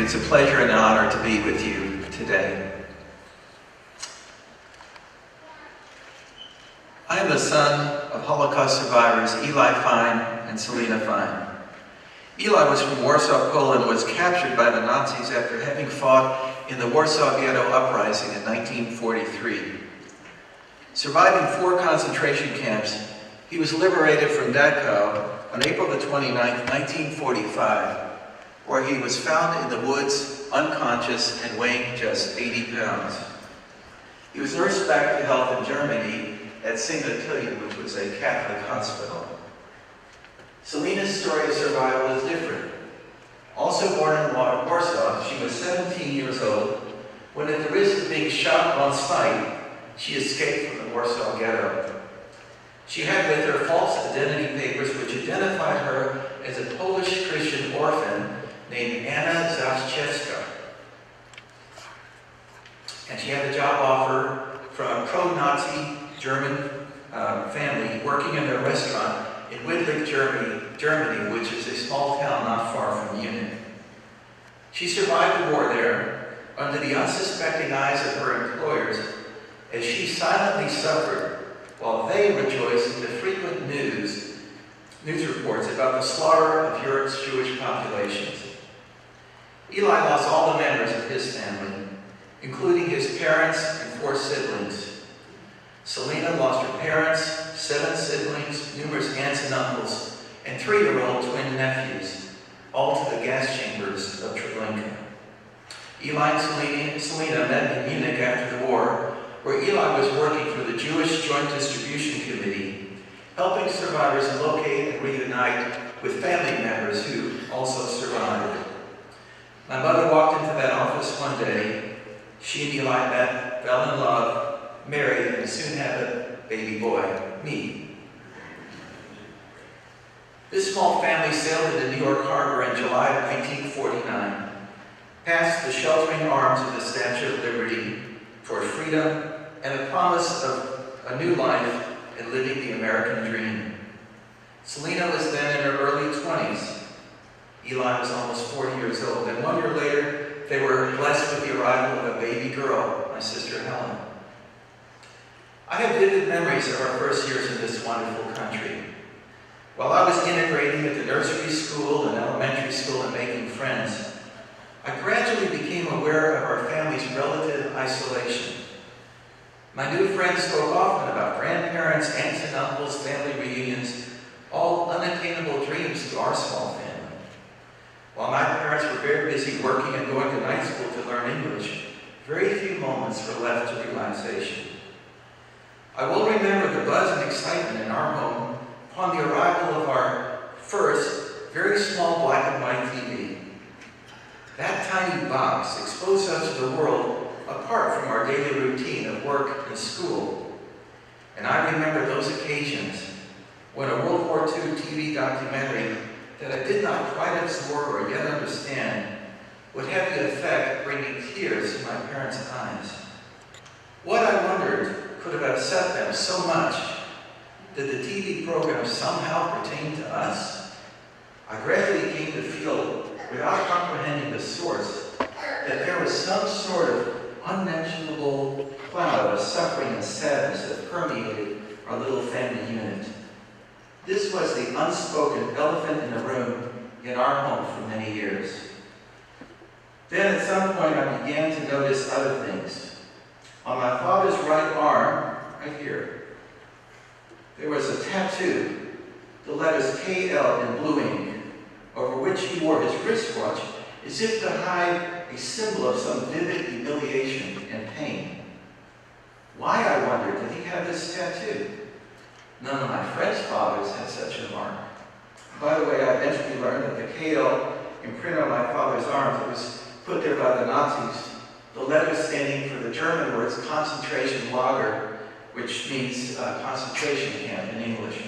It's a pleasure and an honor to be with you today. I am the son of Holocaust survivors Eli Fein and Selina Fein. Eli was from Warsaw, Poland, and was captured by the Nazis after having fought in the Warsaw Ghetto Uprising in 1943. Surviving 4 concentration camps, he was liberated from Dachau on April the 29th, 1945, where he was found in the woods, unconscious and weighing just 80 pounds. He was nursed back to health in Germany at St. Ottilien, which was a Catholic hospital. Selina's story of survival is different. Also born in Warsaw, she was 17 years old when, at the risk of being shot on sight, she escaped from the Warsaw Ghetto. She had with her false identity papers which identified her as a Polish Christian orphan named Anna Zaszczewska. And she had a job offer from a pro-Nazi German family working in a restaurant in Wittlich, Germany, which is a small town not far from Munich. She survived the war there under the unsuspecting eyes of her employers as she silently suffered while they rejoiced in the frequent news reports about the slaughter of Europe's Jewish populations. Eli lost all the members of his family, including his parents and 4 siblings. Selina lost her parents, 7 siblings, numerous aunts and uncles, and 3-year-old twin nephews, all to the gas chambers of Treblinka. Eli and Selina met in Munich after the war, where Eli was working for the Jewish Joint Distribution Committee, helping survivors locate and reunite with family members who also survived. My mother walked into that office one day. She and Eli met, fell in love, married, and soon had a baby boy, me. This small family sailed into New York Harbor in July of 1949, past the sheltering arms of the Statue of Liberty toward freedom and the promise of a new life and living the American dream. Selina was then in her early 20s. Eli was almost 40 years old, and 1 year later, they were blessed with the arrival of a baby girl, my sister Helen. I have vivid memories of our first years in this wonderful country. While I was integrating at the nursery school and elementary school and making friends, I gradually became aware of our family's relative isolation. My new friends spoke often about grandparents, aunts and uncles, family reunions, all unattainable dreams to our small family. While my parents were very busy working and going to night school to learn English, very few moments were left to relaxation. I will remember the buzz and excitement in our home upon the arrival of our first, very small black and white TV. That tiny box exposed us to the world apart from our daily routine of work and school. And I remember those occasions when a World War II TV documentary that I did not quite absorb or yet understand would have the effect of bringing tears to my parents' eyes. What, I wondered, could have upset them so much that the TV program somehow pertained to us? I gradually came to feel, without comprehending the source, that there was some sort of unmentionable cloud of suffering and sadness that permeated our little family unit. This was the unspoken elephant in the room in our home for many years. Then at some point I began to notice other things. On my father's right arm, right here, there was a tattoo, the letters KL in blue ink, over which he wore his wristwatch as if to hide a symbol of some vivid humiliation and pain. Why, I wondered, did he have this tattoo? None of my friends' fathers had such a mark. By the way, I eventually learned that the KL imprinted on my father's arms, it was put there by the Nazis, the letter standing for the German words concentration lager, which means concentration camp in English.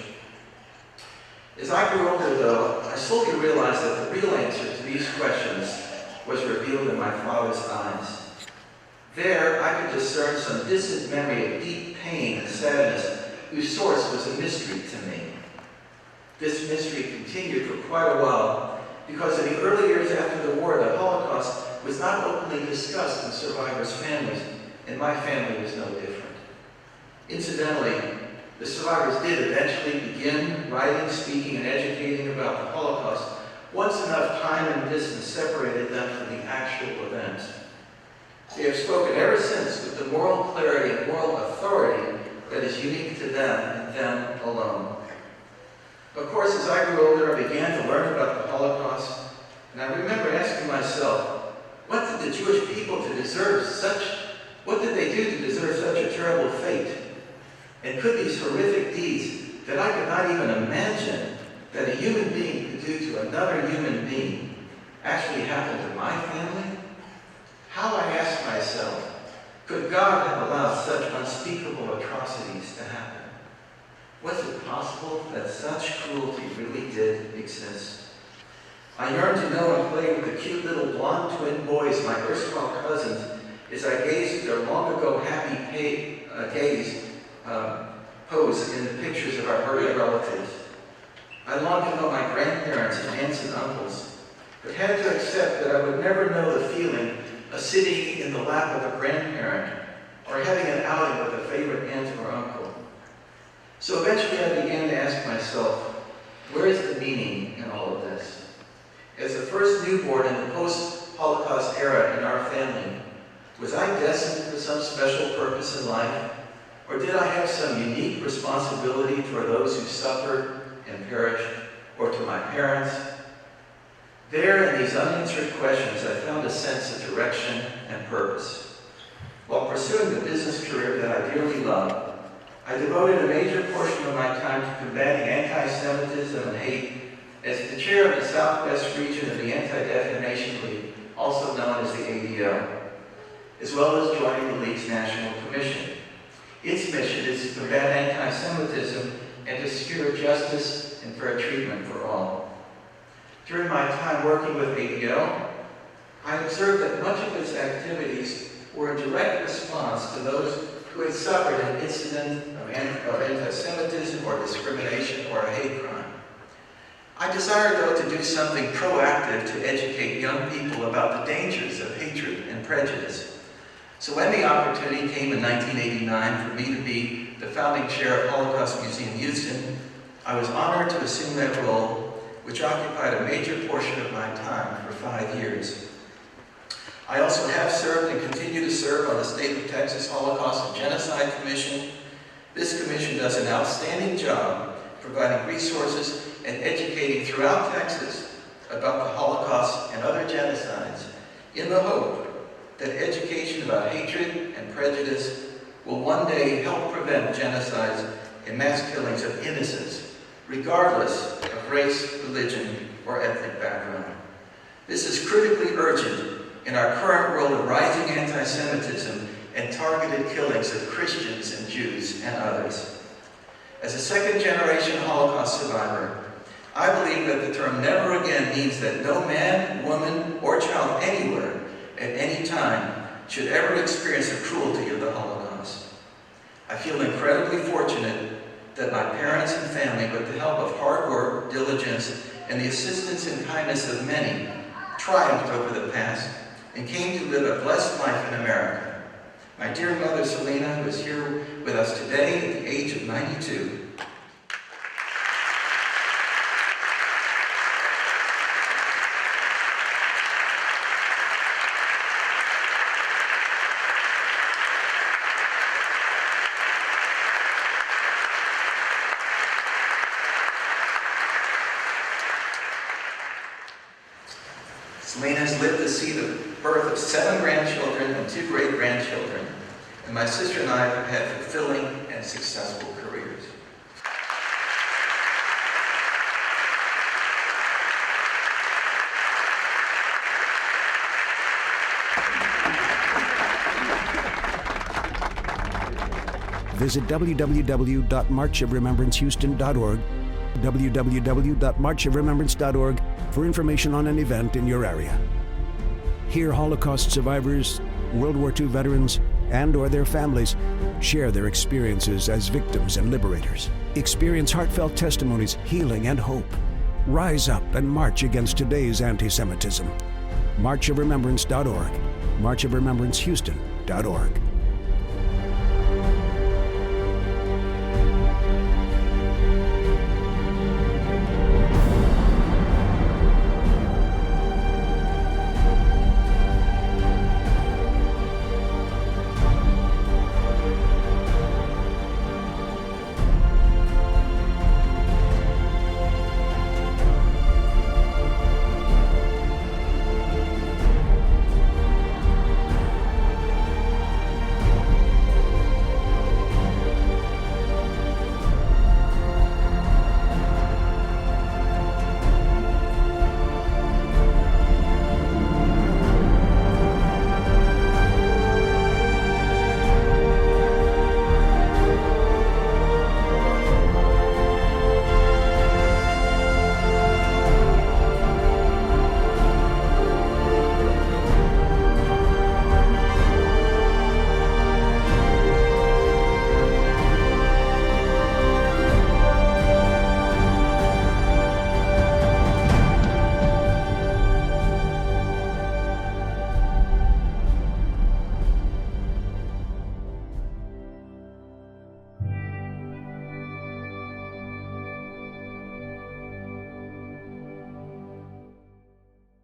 As I grew older, though, I slowly realized that the real answer to these questions was revealed in my father's eyes. There, I could discern some distant memory of deep pain and sadness whose source was a mystery to me. This mystery continued for quite a while because in the early years after the war, the Holocaust was not openly discussed in survivors' families, and my family was no different. Incidentally, the survivors did eventually begin writing, speaking, and educating about the Holocaust once enough time and distance separated them from the actual event. They have spoken ever since with the moral clarity and moral authority that is unique to them and them alone. Of course, as I grew older, I began to learn about the Holocaust, and I remember asking myself, what did the Jewish people what did they do to deserve such a terrible fate? And could these horrific deeds that I could not even imagine that a human being could do to another human being actually happen to my family? How, I asked myself, could God have allowed such unspeakable atrocities to happen? Was it possible that such cruelty really did exist? I yearned to know and play with the cute little blonde twin boys, my erstwhile cousins, as I gazed at their long ago happy pose in the pictures of our buried relatives. I longed to know my grandparents and aunts and uncles, but had to accept that I would never know the feeling of sitting in the lap of a grandparent or having an outing with a favorite aunt or uncle. So eventually I began to ask myself, where is the meaning in all of this? As the first newborn in the post-Holocaust era in our family, was I destined for some special purpose in life? Or did I have some unique responsibility toward those who suffered and perished, or to my parents? There, in these unanswered questions, I found a sense of direction and purpose. While pursuing the business career that I dearly loved, I devoted a major portion of my time to combating anti-Semitism and hate as the chair of the Southwest region of the Anti-Defamation League, also known as the ADL, as well as joining the League's National Commission. Its mission is to combat anti-Semitism and to secure justice and fair treatment for all. During my time working with ADL, I observed that much of its activities were in direct response to those who had suffered an incident of anti-Semitism or discrimination or a hate crime. I desired, though, to do something proactive to educate young people about the dangers of hatred and prejudice. So when the opportunity came in 1989 for me to be the founding chair of Holocaust Museum Houston, I was honored to assume that role, which occupied a major portion of my time for 5 years. I also have served and continue to serve on the State of Texas Holocaust and Genocide Commission. This commission does an outstanding job providing resources and educating throughout Texas about the Holocaust and other genocides in the hope that education about hatred and prejudice will one day help prevent genocides and mass killings of innocents, regardless of race, religion, or ethnic background. This is critically urgent in our current world of rising anti-Semitism and targeted killings of Christians and Jews and others. As a second-generation Holocaust survivor, I believe that the term never again means that no man, woman, or child anywhere at any time should ever experience the cruelty of the Holocaust. I feel incredibly fortunate that my parents and family, with the help of hard work, diligence, and the assistance and kindness of many, triumphed over the past and came to live a blessed life in America. My dear mother, Selena, who is here with us today at the age of 92, Selena has lived to see the birth of 7 grandchildren and 2 great-grandchildren, and my sister and I have had fulfilling and successful careers. Visit www.marchofremembrancehouston.org, www.marchofremembrance.org for information on an event in your area. Here, Holocaust survivors, World War II veterans, and/or their families share their experiences as victims and liberators. Experience heartfelt testimonies, healing, and hope. Rise up and march against today's anti-Semitism. marchofremembrance.org, marchofremembrancehouston.org.